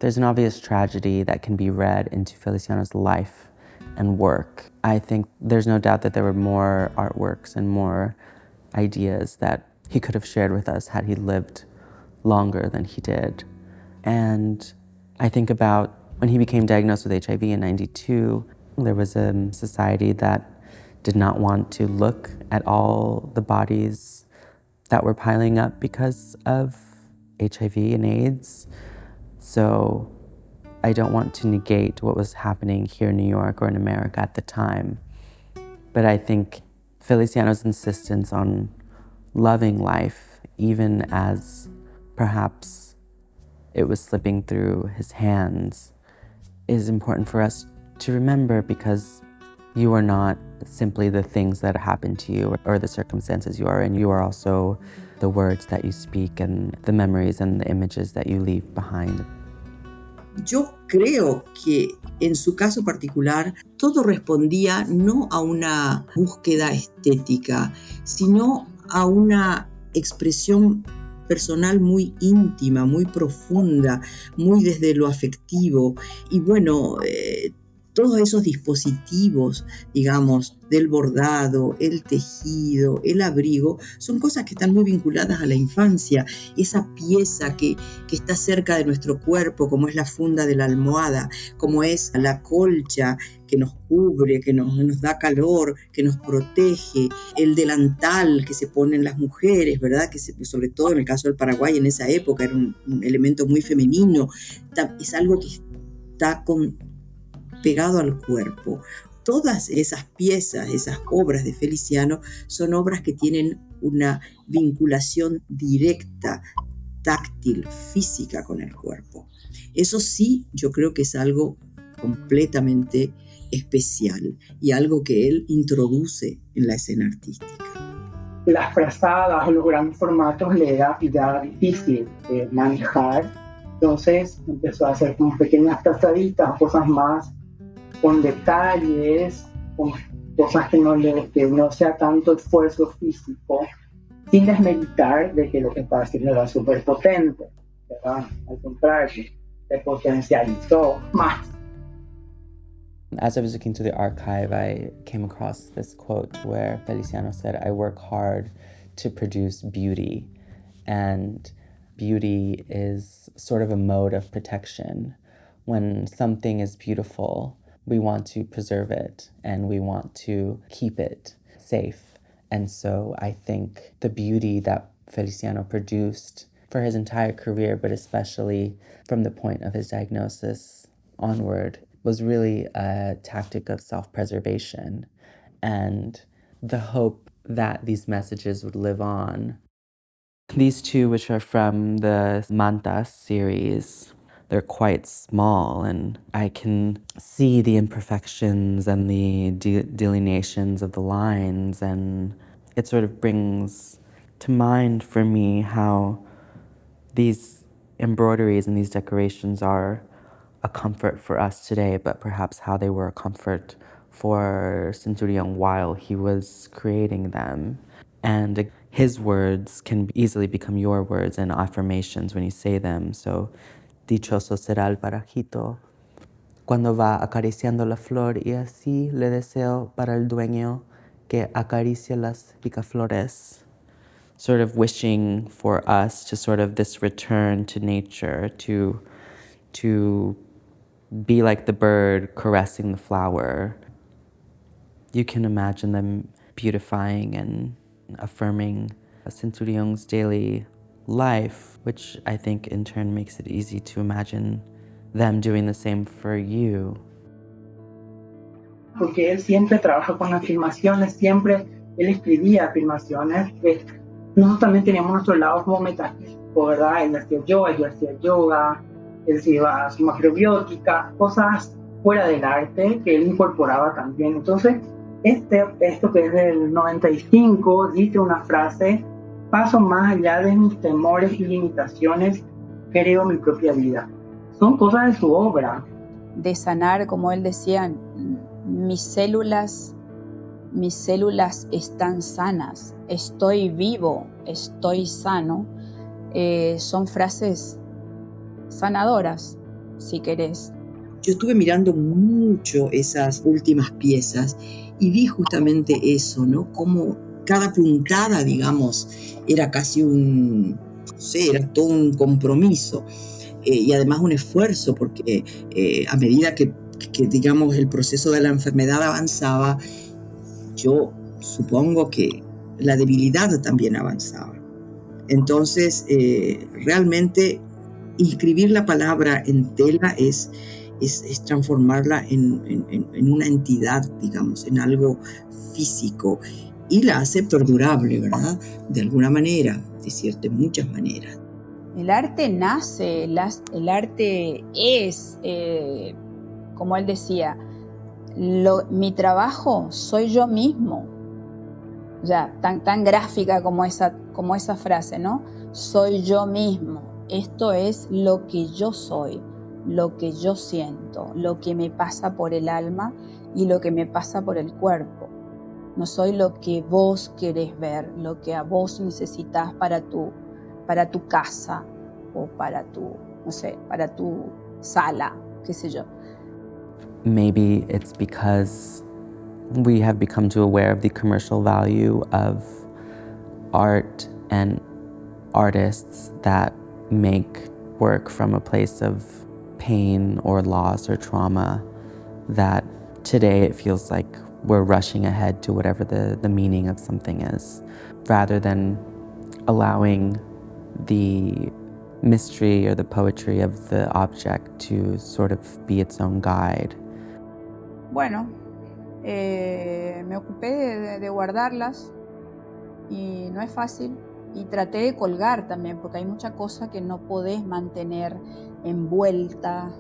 There's an obvious tragedy that can be read into Feliciano's life and work. I think there's no doubt that there were more artworks and more ideas that he could have shared with us had he lived longer than he did. And I think about when he became diagnosed with HIV in '92, there was a society that did not want to look at all the bodies that were piling up because of HIV and AIDS. So I don't want to negate what was happening here in New York or in America at the time. But I think Feliciano's insistence on loving life, even as perhaps it was slipping through his hands, is important for us to remember, because you are not simply the things that happen to you or the circumstances you are in. You are also the words that you speak and the memories and the images that you leave behind. Yo creo que en su caso particular todo respondía no a una búsqueda estética, sino a una expresión personal muy íntima, muy profunda, muy desde lo afectivo. Y bueno, todos esos dispositivos, digamos, del bordado, el tejido, el abrigo, son cosas que están muy vinculadas a la infancia. Esa pieza que está cerca de nuestro cuerpo, como es la funda de la almohada, como es la colcha que nos cubre, que nos da calor, que nos protege, el delantal que se ponen las mujeres, ¿verdad? Sobre todo en el caso del Paraguay, en esa época era un elemento muy femenino. Es algo que está pegado al cuerpo. Todas esas piezas, esas obras de Feliciano, son obras que tienen una vinculación directa, táctil, física con el cuerpo. Eso sí, yo creo que es algo completamente especial y algo que él introduce en la escena artística. Las frazadas o los grandes formatos le era ya difícil de manejar, entonces empezó a hacer como pequeñas frazaditas, cosas más con detalles, con cosas que no sea tanto esfuerzo físico, sin desmeritar de que lo que estaba haciendo era súper potente, ¿verdad? Al contrario, se potencializó más. As I was looking through the archive, I came across this quote where Feliciano said, "I work hard to produce beauty." And beauty is sort of a mode of protection. When something is beautiful, we want to preserve it and we want to keep it safe. And so I think the beauty that Feliciano produced for his entire career, but especially from the point of his diagnosis onward, was really a tactic of self-preservation and the hope that these messages would live on. These two, which are from the Mantas series, they're quite small, and I can see the imperfections and the delineations of the lines, and it sort of brings to mind for me how these embroideries and these decorations are a comfort for us today, but perhaps how they were a comfort for Centurion while he was creating them. And his words can easily become your words and affirmations when you say them. So, dichoso será el parajito cuando va acariciando la flor, y así le deseo para el dueño que acaricie las picaflores. Sort of wishing for us to sort of this return to nature, to be like the bird caressing the flower. You can imagine them beautifying and affirming Centurion's daily life, which I think in turn makes it easy to imagine them doing the same for you. Porque él siempre trabaja con afirmaciones, siempre él escribía afirmaciones. Nosotros también teníamos nuestro lado como metafísico, ¿verdad? Él hacía yoga, yo hacía yoga, él se iba a su macrobiótica, cosas fuera del arte que él incorporaba también. Entonces, esto que es del 95, dice una frase: paso más allá de mis temores y limitaciones, creo mi propia vida. Son cosas de su obra. De sanar, como él decía, mis células están sanas, estoy vivo, estoy sano. Son frases sanadoras, si querés. Yo estuve mirando mucho esas últimas piezas y vi justamente eso, ¿no? Como cada puntada, digamos, era casi no sé, era todo un compromiso y además un esfuerzo, porque a medida que, digamos, el proceso de la enfermedad avanzaba, yo supongo que la debilidad también avanzaba. Entonces, realmente inscribir la palabra en tela es transformarla en una entidad, digamos, en algo físico, y la hace perdurable, ¿verdad? De alguna manera, de muchas maneras. El arte nace, el arte es, como él decía, mi trabajo soy yo mismo. Ya, tan gráfica como esa frase, ¿no? Soy yo mismo. Esto es lo que yo soy, lo que yo siento, lo que me pasa por el alma y lo que me pasa por el cuerpo. No soy lo que vos querés ver, lo que a vos necesitas para tu casa o para para tu sala, qué sé yo. Maybe it's because we have become too aware of the commercial value of art and artists that make work from a place of pain or loss or trauma, that today it feels like we're rushing ahead to whatever the meaning of something is, rather than allowing the mystery or the poetry of the object to sort of be its own guide. Bueno, me ocupé de guardarlas y no es fácil. Y traté de colgar también, porque hay mucha cosa que no podés mantener envuelta,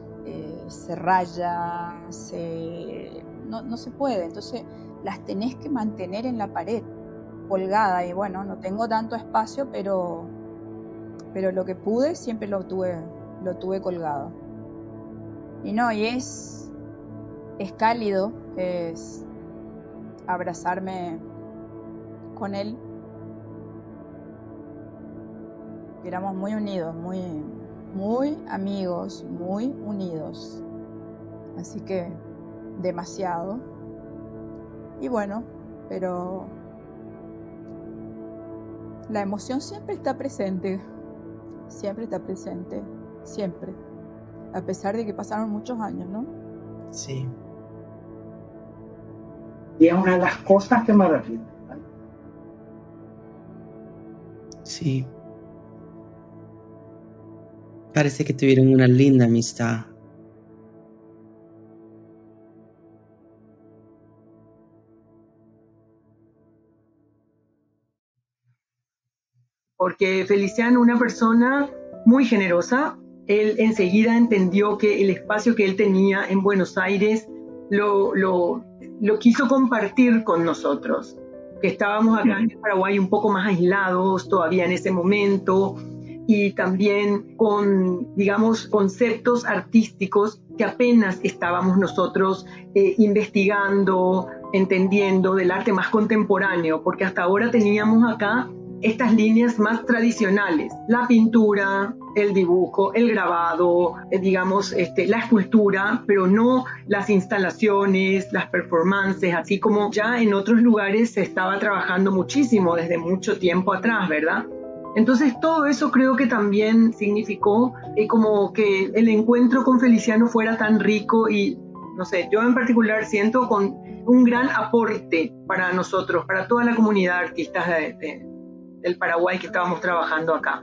se raya, no se puede. Entonces las tenés que mantener en la pared, colgada. Y bueno, no tengo tanto espacio, pero lo que pude siempre lo tuve colgado. Y no, y es cálido, es abrazarme con él. Éramos muy unidos, muy amigos, muy unidos. Así que demasiado. Y bueno, pero la emoción siempre está presente. Siempre está presente. Siempre. A pesar de que pasaron muchos años, ¿no? Sí. Y es una de las cosas que me repito. Sí. Parece que tuvieron una linda amistad. Porque Feliciano, una persona muy generosa, él enseguida entendió que el espacio que él tenía en Buenos Aires lo quiso compartir con nosotros, que estábamos acá en Paraguay un poco más aislados todavía en ese momento, y también con, digamos, conceptos artísticos que apenas estábamos nosotros investigando, entendiendo del arte más contemporáneo, porque hasta ahora teníamos acá estas líneas más tradicionales, la pintura, el dibujo, el grabado, digamos, la escultura, pero no las instalaciones, las performances, así como ya en otros lugares se estaba trabajando muchísimo desde mucho tiempo atrás, ¿verdad? Entonces todo eso creo que también significó como que el encuentro con Feliciano fuera tan rico y, no sé, yo en particular siento con un gran aporte para nosotros, para toda la comunidad de artistas del Paraguay que estábamos trabajando acá.